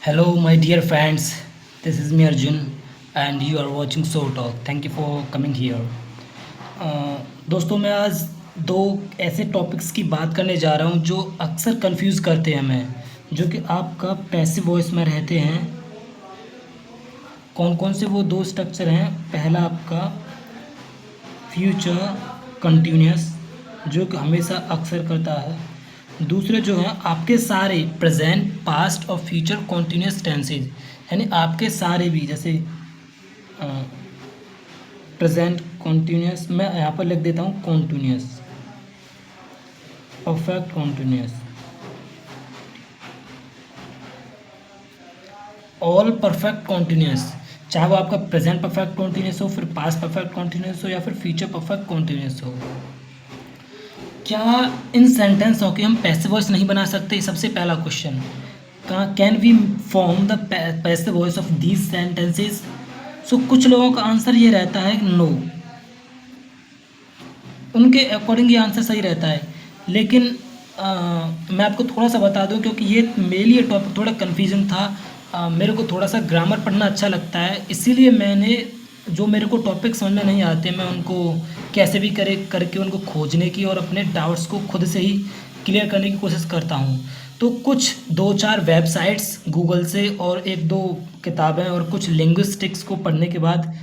Hello, my dear friends. This is me Arjun, and you are watching So Talk. Thank you for coming here. दोस्तों मैं आज दो ऐसे topics की बात करने जा रहा हूँ जो अक्सर कंफ्यूज करते हैं हमें, जो कि आपका पैसिव वॉइस में रहते हैं। कौन कौन से वो दो स्ट्रक्चर हैं? पहला आपका फ्यूचर कंटिन्यूस, जो कि हमेशा अक्सर करता है। दूसरे जो हैं आपके सारे प्रेजेंट, पास्ट और फ्यूचर कॉन्टीन्यूस टेंसेज, यानी आपके सारे भी, जैसे प्रेजेंट कॉन्टीन्यूस, मैं यहाँ पर लिख देता हूँ continuous, perfect continuous, all perfect continuous, चाहे वो आपका प्रेजेंट परफेक्ट कॉन्टीन्यूस हो, फिर पास्ट परफेक्ट कॉन्टीन्यूस हो, या फिर फ्यूचर परफेक्ट कॉन्टीन्यूस हो। क्या इन सेंटेंस हो कि हम पैसिव वॉइस नहीं बना सकते? सबसे पहला question, can we form the passive voice of these sentences? So कुछ लोगों का आंसर ये रहता है नो, उनके अकॉर्डिंग ये आंसर सही रहता है। लेकिन मैं आपको थोड़ा सा बता दूं, क्योंकि ये मेरे लिए टॉपिक थोड़ा कन्फ्यूजन था। मेरे को थोड़ा सा ग्रामर पढ़ना अच्छा लगता है, इसीलिए मैंने जो मेरे को टॉपिक समझ में नहीं आते, मैं उनको कैसे भी करके उनको खोजने की और अपने डाउट्स को खुद से ही क्लियर करने की कोशिश करता हूँ। तो कुछ 2-4 वेबसाइट्स गूगल से और 1-2 किताबें और कुछ लिंग्विस्टिक्स को पढ़ने के बाद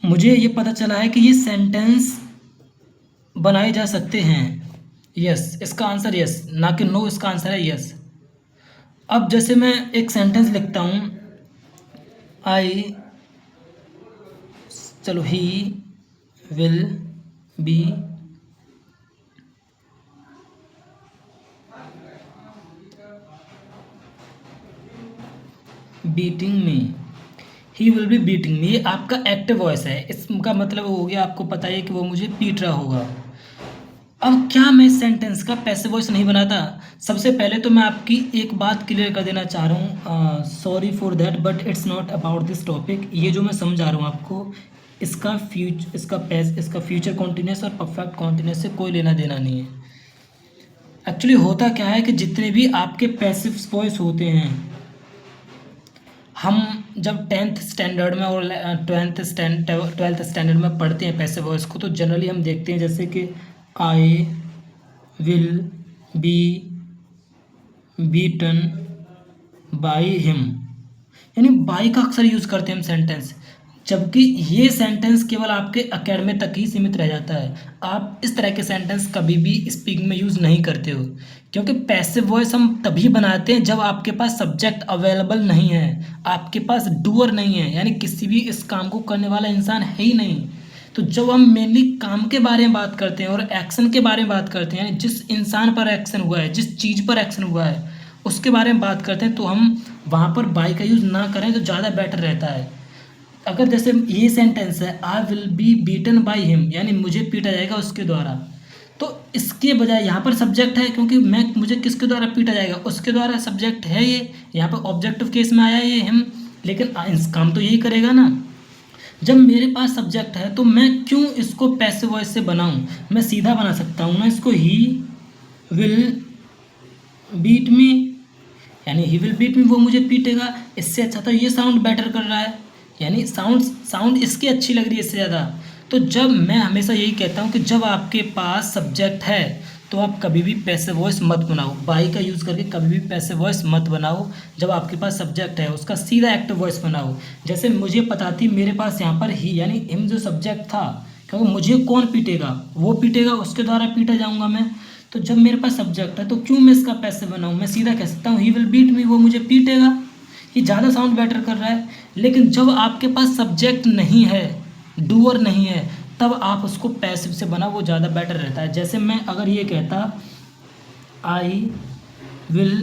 मुझे ये पता चला है कि ये सेंटेंस बनाए जा सकते हैं। यस, इसका आंसर यस, ना कि नो, इसका आंसर है यस। अब जैसे मैं एक सेंटेंस लिखता हूँ, he will be beating me, he will be beating मी, ये आपका एक्टिव वॉइस है। इसका मतलब हो गया, आपको पता है कि वो मुझे पीट रहा होगा। अब क्या मैं इस सेंटेंस का पैसिव वॉइस नहीं बनाता? सबसे पहले तो मैं आपकी एक बात क्लियर कर देना चाह रहा हूँ, sorry for that, but it's not about this topic. ये जो मैं समझा रहा हूँ आपको, इसका फ्यूचर कॉन्टिन्यूस और परफेक्ट कॉन्टिन्यूस से कोई लेना देना नहीं है। एक्चुअली होता क्या है कि जितने भी आपके पैसिव वॉइस होते हैं, हम जब 10th स्टैंडर्ड में और 12th स्टैंडर्ड में पढ़ते हैं पैसिव वॉइस को, तो जनरली हम देखते हैं जैसे कि आई will B beaten by him, यानी बाई का अक्सर यूज़ करते हैं हम सेंटेंस, जबकि ये सेंटेंस केवल आपके एकेडमी तक ही सीमित रह जाता है। आप इस तरह के सेंटेंस कभी भी स्पीकिंग में यूज़ नहीं करते हो, क्योंकि पैसिव वॉइस हम तभी बनाते हैं जब आपके पास सब्जेक्ट अवेलेबल नहीं है, आपके पास डूअर नहीं है, यानी किसी भी इस काम को करने वाला इंसान है ही नहीं। तो जब हम मेनली काम के बारे में बात करते हैं और एक्शन के बारे में बात करते हैं, यानी जिस इंसान पर एक्शन हुआ है, जिस चीज़ पर एक्शन हुआ है, उसके बारे में बात करते हैं, तो हम वहाँ पर बाई का यूज़ ना करें तो ज़्यादा बेटर रहता है। अगर जैसे ये सेंटेंस है, आई will B beaten by him, यानी मुझे पीटा जाएगा उसके द्वारा, तो इसके बजाय यहाँ पर सब्जेक्ट है, क्योंकि मुझे किसके द्वारा पीटा जाएगा, उसके द्वारा सब्जेक्ट है ये, यहाँ पर ऑब्जेक्टिव केस में आया ये हिम, लेकिन इस काम तो यही करेगा ना। जब मेरे पास सब्जेक्ट है तो मैं क्यों इसको पैसिव वॉइस से बनाऊं? मैं सीधा बना सकता हूं ना इसको, ही विल बीट मी, यानी ही विल बीट मी, वो मुझे पीटेगा। इससे अच्छा तो ये साउंड बेटर कर रहा है, यानी साउंड इसकी अच्छी लग रही है इससे ज़्यादा। तो जब मैं हमेशा यही कहता हूँ कि जब आपके पास सब्जेक्ट है तो आप कभी भी पैसिव वॉइस मत बनाओ, बाई का यूज़ करके कभी भी पैसिव वॉइस मत बनाओ। जब आपके पास सब्जेक्ट है उसका सीधा एक्टिव वॉइस बनाओ। जैसे मुझे पता थी मेरे पास यहाँ पर ही, यानी हिम जो सब्जेक्ट था, क्योंकि मुझे कौन पीटेगा, वो पीटेगा, उसके द्वारा पीटा जाऊँगा मैं। तो जब मेरे पास सब्जेक्ट है तो क्यों मैं इसका पैसिव बनाऊँ? मैं सीधा कह सकता हूँ ही विल बीट मी, वो मुझे पीटेगा। ये ज़्यादा साउंड बेटर कर रहा है। लेकिन जब आपके पास सब्जेक्ट नहीं है, डूअर नहीं है, तब आप उसको पैसिव से बना, वो ज़्यादा बेटर रहता है। जैसे मैं अगर ये कहता आई will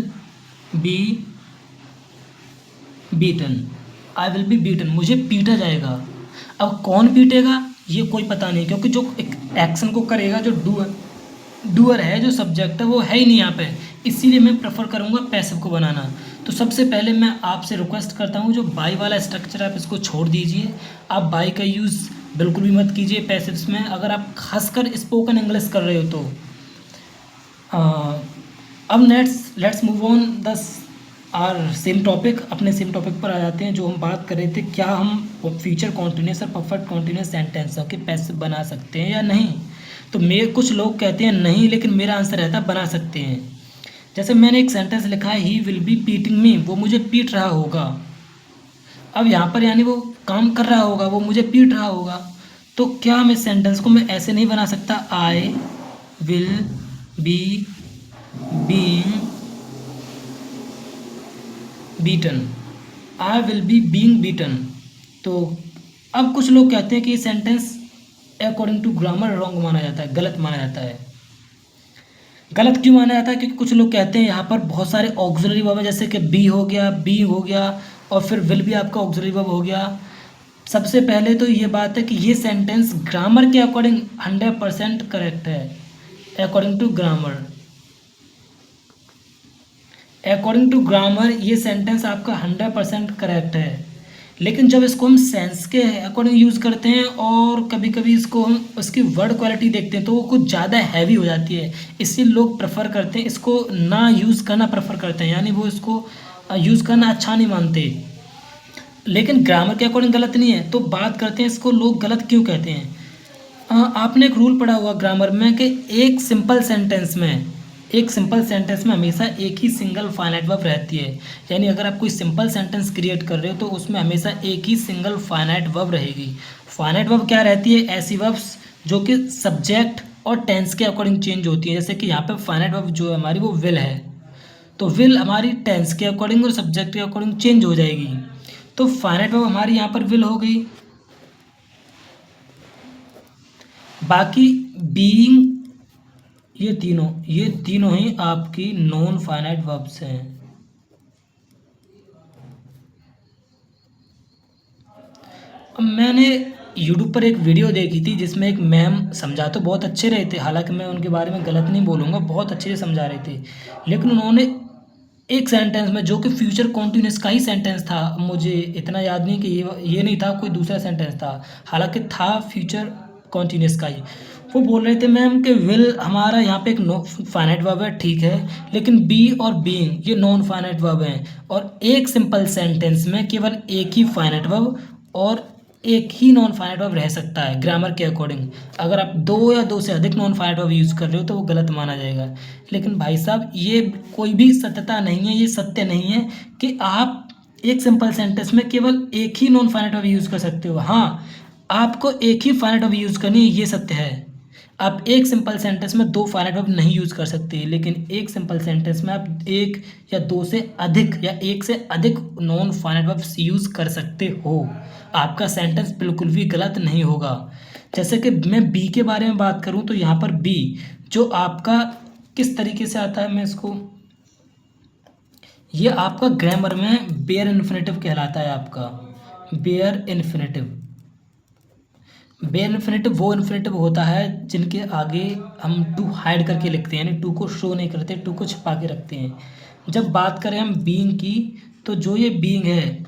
B beaten, I will B beaten, मुझे पीटा जाएगा। अब कौन पीटेगा ये कोई पता नहीं, क्योंकि जो एक एक्शन को करेगा, जो डूअर है, जो सब्जेक्ट है, वो है ही नहीं यहाँ पे। इसीलिए मैं प्रेफर करूँगा पैसिव को बनाना। तो सबसे पहले मैं आपसे रिक्वेस्ट करता हूँ, जो बाई वाला स्ट्रक्चर आप इसको छोड़ दीजिए। आप बाई का यूज़ बिल्कुल भी मत कीजिए पैसिव्स में, अगर आप खासकर स्पोकन इंग्लिश कर रहे हो तो। अब लेट्स मूव ऑन द और अपने सेम टॉपिक पर आ जाते हैं, जो हम बात कर रहे थे, क्या हम फ्यूचर कॉन्टिन्यूस और परफेक्ट कॉन्टिन्यूस सेंटेंसों के पैसिव बना सकते हैं या नहीं। तो कुछ लोग कहते हैं नहीं, लेकिन मेरा आंसर रहता है बना सकते हैं। जैसे मैंने एक सेंटेंस लिखा है, ही विल बी पीटिंग मी, वो मुझे पीट रहा होगा। अब यहाँ पर यानी वो काम कर रहा होगा, वो मुझे पीट रहा होगा। तो क्या हम इस सेंटेंस को मैं ऐसे नहीं बना सकता, I will be being beaten, I will be being beaten. तो अब कुछ लोग कहते हैं कि ये sentence according to grammar wrong माना जाता है, गलत माना जाता है। गलत क्यों माना जाता है? क्योंकि कुछ लोग कहते हैं यहाँ पर बहुत सारे ऑक्सिलरी वर्ब है, जैसे कि बी हो गया, बी हो गया, और फिर विल भी आपका ऑक्सिलरी वर्ब हो गया। सबसे पहले तो ये बात है कि ये सेंटेंस ग्रामर के अकॉर्डिंग 100% करेक्ट है। According to grammar, according to grammar ये सेंटेंस आपका 100% करेक्ट है। लेकिन जब इसको हम सेंस के अकॉर्डिंग यूज़ करते हैं और कभी कभी इसको हम उसकी वर्ड क्वालिटी देखते हैं तो वो कुछ ज़्यादा हैवी हो जाती है, इसलिए लोग प्रेफर करते हैं इसको ना यूज़ करना प्रेफर करते हैं, यानी वो इसको यूज़ करना अच्छा नहीं मानते। लेकिन ग्रामर के अकॉर्डिंग गलत नहीं है। तो बात करते हैं इसको लोग गलत क्यों कहते हैं। आपने एक रूल पढ़ा हुआ ग्रामर में कि एक सिंपल सेंटेंस में हमेशा एक ही सिंगल फाइनाइट वर्ब रहती है। यानी अगर आप कोई सिंपल सेंटेंस क्रिएट कर रहे हो तो उसमें हमेशा एक ही सिंगल फाइनाइट वर्ब रहेगी। फाइनाइट वर्ब क्या रहती है? ऐसी वर्ब्स जो कि सब्जेक्ट और टेंस के अकॉर्डिंग चेंज होती है। जैसे कि यहाँ पे फाइनाइट वर्ब जो है हमारी वो विल है, तो विल हमारी टेंस के अकॉर्डिंग और सब्जेक्ट के अकॉर्डिंग चेंज हो जाएगी। तो फाइनाइट वर्ब हमारी यहाँ पर विल हो गई। बाकी बीइंग, ये तीनों ही आपकी नॉन फाइनाइट वर्ब्स हैं। अब मैंने यूट्यूब पर एक वीडियो देखी थी जिसमें एक मैम समझा तो बहुत अच्छे रहे थे, हालांकि मैं उनके बारे में गलत नहीं बोलूँगा, बहुत अच्छे से समझा रहे थे। लेकिन उन्होंने एक सेंटेंस में, जो कि फ्यूचर कॉन्टिन्यूस का ही सेंटेंस था, मुझे इतना याद नहीं कि ये नहीं था, कोई दूसरा सेंटेंस था, हालांकि था फ्यूचर कॉन्टिन्यूस का ही। वो बोल रहे थे मैम कि विल हमारा यहाँ पे एक नो फाइनाइट वर्ब है, ठीक है, लेकिन बी और बीइंग ये नॉन फाइनाइट वर्ब हैं, और एक सिंपल सेंटेंस में केवल एक ही फाइनाइट वर्ब और एक ही नॉन फाइनाइट वर्ब रह सकता है ग्रामर के अकॉर्डिंग। अगर आप दो या दो से अधिक नॉन फाइनाइट वर्ब यूज़ कर रहे हो तो वो गलत माना जाएगा। लेकिन भाई साहब ये कोई भी सत्यता नहीं है, ये सत्य नहीं है कि आप एक सिंपल सेंटेंस में केवल एक ही नॉन फाइनाइट वर्ब यूज़ कर सकते हो। हाँ, आपको एक ही फाइनाइट वर्ब यूज़ करनी है, ये सत्य है। आप एक सिंपल सेंटेंस में दो फाइनाइट वर्ब नहीं यूज़ कर सकते, लेकिन एक सिंपल सेंटेंस में आप एक या दो से अधिक या एक से अधिक नॉन फाइनाइट वर्ब्स यूज़ कर सकते हो। आपका सेंटेंस बिल्कुल भी गलत नहीं होगा। जैसे कि मैं बी के बारे में बात करूं तो यहाँ पर बी जो आपका किस तरीके से आता है, मैं इसको, ये आपका ग्रामर में बेयर इन्फिनेटिव कहलाता है। आपका बेयर इन्फिनेटिव वो इन्फिनेटिव होता है जिनके आगे हम टू हाइड करके लिखते हैं, यानी टू को शो नहीं करते, टू को छिपा के रखते हैं। जब बात करें हम बीइंग की, तो जो ये बीइंग है,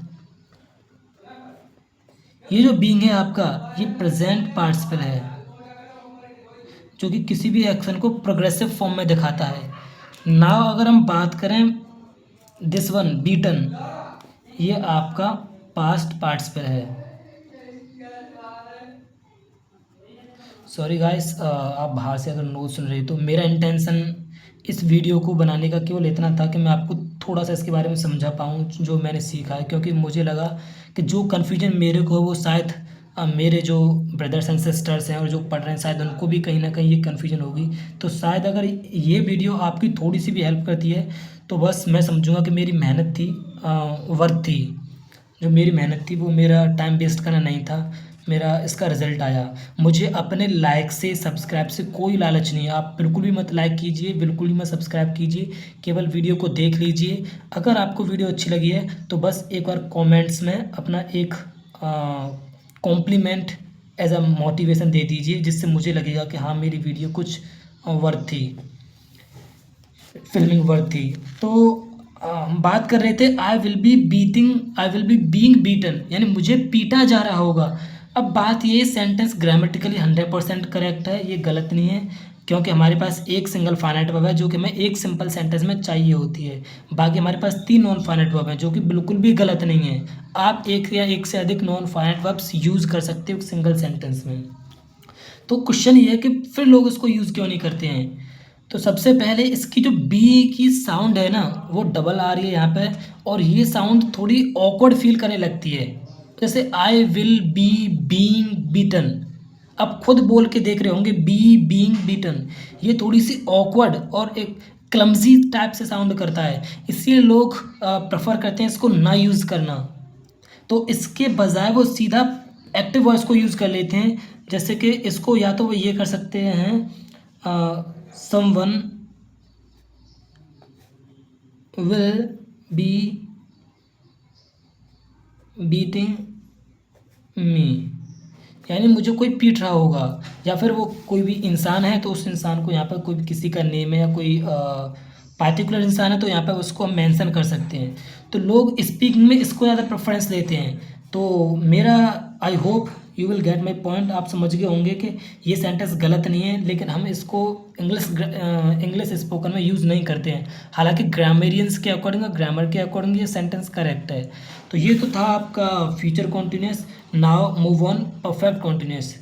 ये जो बीइंग है आपका, ये प्रेजेंट पार्टिसिपल है, जो कि किसी भी एक्शन को प्रोग्रेसिव फॉर्म में दिखाता है। नाउ अगर हम बात करें दिस वन बीटन, ये आपका पास्ट पार्टिसिपल है। सॉरी गाइस, आप बाहर से अगर नोट सुन रहे हो तो मेरा इंटेंशन इस वीडियो को बनाने का केवल इतना था कि मैं आपको थोड़ा सा इसके बारे में समझा पाऊँ जो मैंने सीखा है, क्योंकि मुझे लगा कि जो कन्फ्यूजन मेरे को है वो शायद मेरे जो ब्रदर्स एंड सिस्टर्स हैं और जो पढ़ रहे हैं शायद उनको भी कहीं ना कहीं ये कन्फ्यूजन होगी। तो शायद अगर ये वीडियो आपकी थोड़ी सी भी हेल्प करती है तो बस मैं समझूंगा कि मेरी मेहनत थी, वर्थ थी। जो मेरी मेहनत थी वो मेरा टाइम वेस्ट करना नहीं था, मेरा इसका रिजल्ट आया। मुझे अपने लाइक से सब्सक्राइब से कोई लालच नहीं है, आप बिल्कुल भी मत लाइक कीजिए, बिल्कुल भी मत सब्सक्राइब कीजिए, केवल वीडियो को देख लीजिए। अगर आपको वीडियो अच्छी लगी है तो बस एक बार कमेंट्स में अपना एक कॉम्प्लीमेंट एज अ मोटिवेशन दे दीजिए, जिससे मुझे लगेगा कि हाँ मेरी वीडियो कुछ वर्थ थी, फिल्मिंग वर्थ थी। तो हम बात कर रहे थे आई विल बी बीइंग बीटन, यानी मुझे पीटा जा रहा होगा। अब बात ये, सेंटेंस ग्रामेटिकली 100% करेक्ट है, ये गलत नहीं है, क्योंकि हमारे पास एक सिंगल फाइनाइट वर्ब है जो कि हमें एक सिंपल सेंटेंस में चाहिए होती है। बाकी हमारे पास 3 नॉन फाइनाइट वर्ब हैं जो कि बिल्कुल भी गलत नहीं है। आप एक या एक से अधिक नॉन फाइनाइट वर्ब्स यूज़ कर सकते हो सिंगल सेंटेंस में। तो क्वेश्चन ये है कि फिर लोग इसको यूज़ क्यों नहीं करते हैं। तो सबसे पहले इसकी जो बी की साउंड है ना वो डबल आ रही है यहाँ पे, और ये साउंड थोड़ी ऑकवर्ड फील करने लगती है। जैसे I will be being beaten, आप खुद बोल के देख रहे होंगे बी बीइंग बीटन, ये थोड़ी सी ऑकवर्ड और एक क्लमजी टाइप से साउंड करता है, इसलिए लोग प्रेफर करते हैं इसको ना यूज़ करना। तो इसके बजाय वो सीधा एक्टिव वॉइस को यूज़ कर लेते हैं। जैसे कि इसको या तो वो ये कर सकते हैं, समवन विल बी बीटिंग मी, यानी मुझे कोई पीट रहा होगा, या फिर वो कोई भी इंसान है तो उस इंसान को यहाँ पर कोई किसी का नेम है या कोई पार्टिकुलर इंसान है तो यहाँ पर उसको हम मेंशन कर सकते हैं। तो लोग स्पीकिंग में इसको ज़्यादा प्रेफरेंस देते हैं। तो मेरा I hope you will get my point, आप समझ गए होंगे कि ये सेंटेंस गलत नहीं है, लेकिन हम इसको इंग्लिश स्पोकन में यूज़ नहीं करते हैं। हालांकि ग्रामेरियंस के अकॉर्डिंग और ग्रामर के अकॉर्डिंग ये सेंटेंस करेक्ट है। तो ये तो था आपका future continuous. Now move on perfect continuous.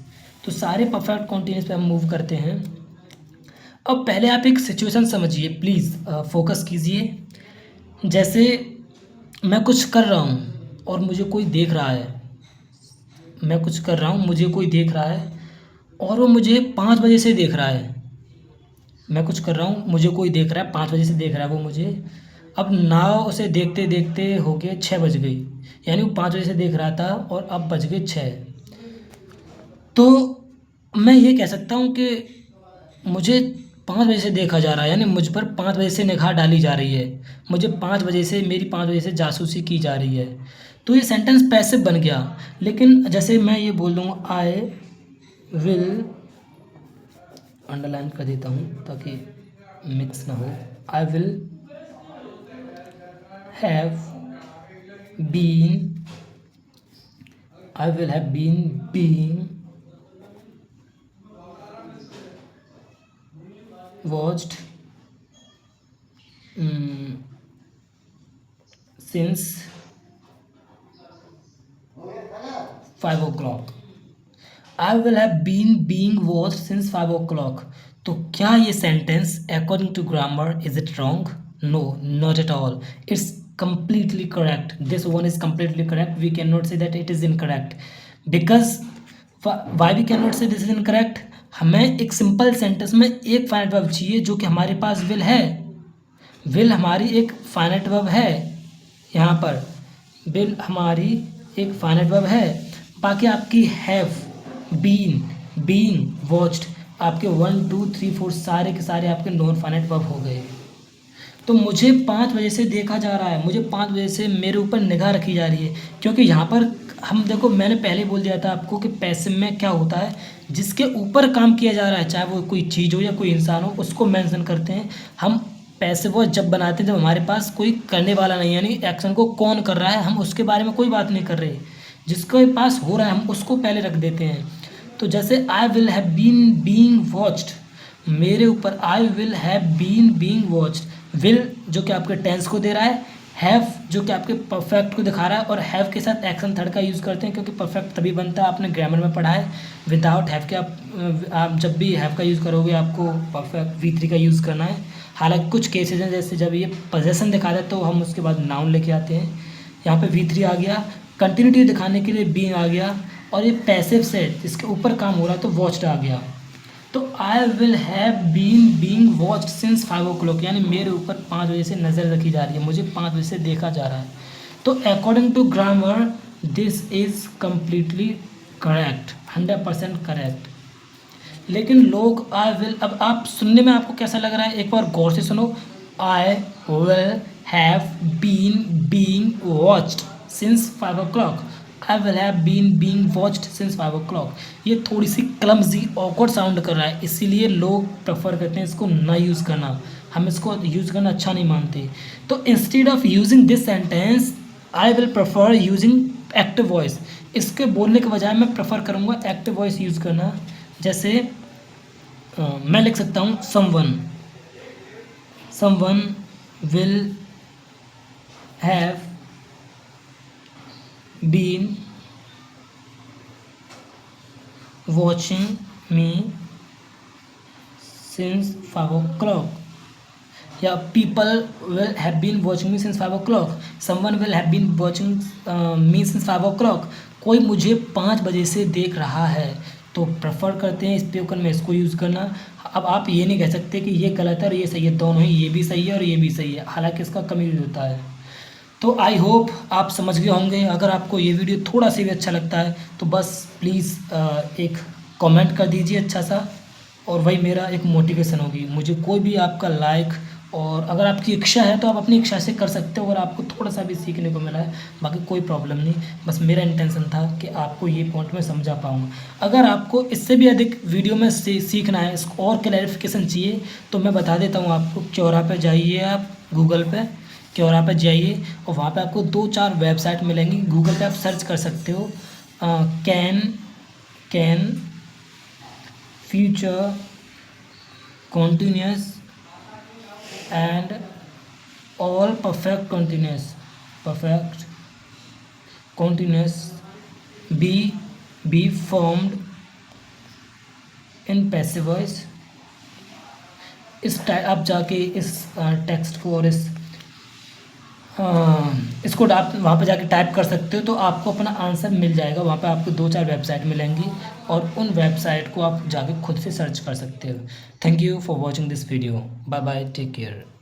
तो सारे परफेक्ट कॉन्टिन्यूस पे हम मूव करते हैं। अब पहले आप एक सिचुएशन समझिए, प्लीज़ फोकस कीजिए। जैसे मैं कुछ कर रहा हूँ और मुझे कोई देख रहा है, मैं कुछ कर रहा हूँ, मुझे कोई देख रहा है और वो मुझे 5 बजे से देख रहा है। मैं कुछ कर रहा हूँ, मुझे कोई देख रहा है, 5 बजे से देख रहा है वो मुझे। अब नाव उसे देखते देखते हो गए 6 बज गई, यानी वो 5 बजे से देख रहा था और अब बज गए 6। तो मैं ये कह सकता हूँ कि मुझे 5 बजे से देखा जा रहा है, यानी मुझ पर 5 बजे से निगाह डाली जा रही है, मुझे 5 बजे से, मेरी 5 बजे से जासूसी की जा रही है। तो ये सेंटेंस पैसिव बन गया। लेकिन जैसे मैं ये बोल दूँगा आई विल, अंडरलाइन कर देता हूँ ताकि मिक्स ना हो, I will have been, I will have been being watched since 5 o'clock। I will have been being watched since 5 o'clock। तो क्या ये sentence according to grammar is it wrong? No, not at all, it's completely correct. This one is completely correct. We cannot say that it is incorrect because why we cannot say this is incorrect? हमें एक simple sentence में एक finite verb चाहिए जो कि हमारे पास will है। Will हमारी एक फाइनाइट वर्ब है, यहाँ पर विल हमारी एक फाइनाइट वर्ब है। बाकी आपकी हैव, बीन, बीइंग, वॉच्ड, आपके 1 2 3 4 सारे के सारे आपके नॉन फाइनाइट वर्ब हो गए। तो मुझे 5 बजे से देखा जा रहा है, मुझे 5 बजे से मेरे ऊपर निगाह रखी जा रही है, क्योंकि यहाँ पर हम देखो, मैंने पहले बोल दिया था आपको कि पैसिव में क्या होता है, जिसके ऊपर काम किया जा रहा है, चाहे वो कोई चीज़ हो या कोई इंसान हो, उसको मेंशन करते हैं हम। पैसिव वॉइस जब बनाते हैं जब हमारे पास कोई करने वाला नहीं, यानी एक्शन को कौन कर रहा है हम उसके बारे में कोई बात नहीं कर रहे, जिसके पास हो रहा है हम उसको पहले रख देते हैं। तो जैसे I will have been being watched, मेरे ऊपर I will have been being watched, will जो कि आपके टेंस को दे रहा है, हैव जो कि आपके परफेक्ट को दिखा रहा है, और हैव के साथ एक्शन थर्ड का यूज़ करते हैं क्योंकि परफेक्ट तभी बनता है, आपने ग्रामर में पढ़ा है। विदाउट हैव के आप जब भी हैव का यूज़ करोगे आपको परफेक्ट V3 का यूज़ करना है। हालांकि कुछ केसेज हैं जैसे जब ये पोजेसन दिखा दे तो हम उसके बाद नाउन लेके आते हैं, यहाँ पे V3 आ गया, कंटिन्यूटी दिखाने के लिए बीइंग आ गया, और ये पैसिव से इसके ऊपर काम हो रहा है तो वॉच्ड आ गया। तो I will have been being watched since 5 o'clock, यानी मेरे ऊपर 5 बजे से नज़र रखी जा रही है, मुझे 5 बजे से देखा जा रहा है। तो according to grammar this is completely correct, 100% correct. लेकिन लोग आई विल, अब आप सुनने में आपको कैसा लग रहा है, एक बार गौर से सुनो। I will have been being watched since 5 o'clock, I will have been being watched since 5 o'clock। ये थोड़ी सी क्लमजी ऑकवर्ड साउंड कर रहा है, इसीलिए लोग प्रेफर करते हैं इसको ना यूज़ करना, हम इसको यूज़ करना अच्छा नहीं मानते। तो instead of using this sentence I will prefer using active voice, इसके बोलने के बजाय मैं प्रेफर करूँगा एक्टिव वॉइस यूज़ करना। जैसे मैं लिख सकता हूँ someone will have been watching me since 5 o'clock, या people will have been watching me since 5 o'clock, someone will have been watching me since 5 o'clock, कोई मुझे 5 बजे से देख रहा है। तो प्रेफर करते हैं स्पोकन में इसको यूज़ करना। अब आप ये नहीं कह सकते कि ये गलत है और ये सही है, दोनों ही, ये भी सही है और ये भी सही है, हालांकि इसका कम यूज होता है। तो आई होप आप समझ गए होंगे। अगर आपको ये वीडियो थोड़ा सा भी अच्छा लगता है तो बस प्लीज़ एक कमेंट कर दीजिए अच्छा सा, और वही मेरा एक मोटिवेशन होगी। मुझे कोई भी आपका लाइक, और अगर आपकी इच्छा है तो आप अपनी इच्छा से कर सकते हो, अगर आपको थोड़ा सा भी सीखने को मिला है, बाकी कोई प्रॉब्लम नहीं। बस मेरा इंटेंशन था कि आपको ये पॉइंट में समझा पाऊँगा। अगर आपको इससे भी अधिक वीडियो में सीखना है, इसको और क्लैरिफिकेशन चाहिए, तो मैं बता देता हूँ आपको। क्योरा पे जाइए, आप गूगल पे क्योरा पे जाइए और वहाँ पे आपको 2-4 वेबसाइट मिलेंगी। गूगल पे आप सर्च कर सकते हो can future continuous and all perfect continuous be formed in passive voice। आप जाके इस टेक्स्ट को और इसको आप वहाँ पे जाके टाइप कर सकते हो, तो आपको अपना आंसर मिल जाएगा। वहाँ पे आपको 2-4 वेबसाइट मिलेंगी और उन वेबसाइट को आप जाके खुद से सर्च कर सकते हो। Thank you for watching this video. Bye bye, take care.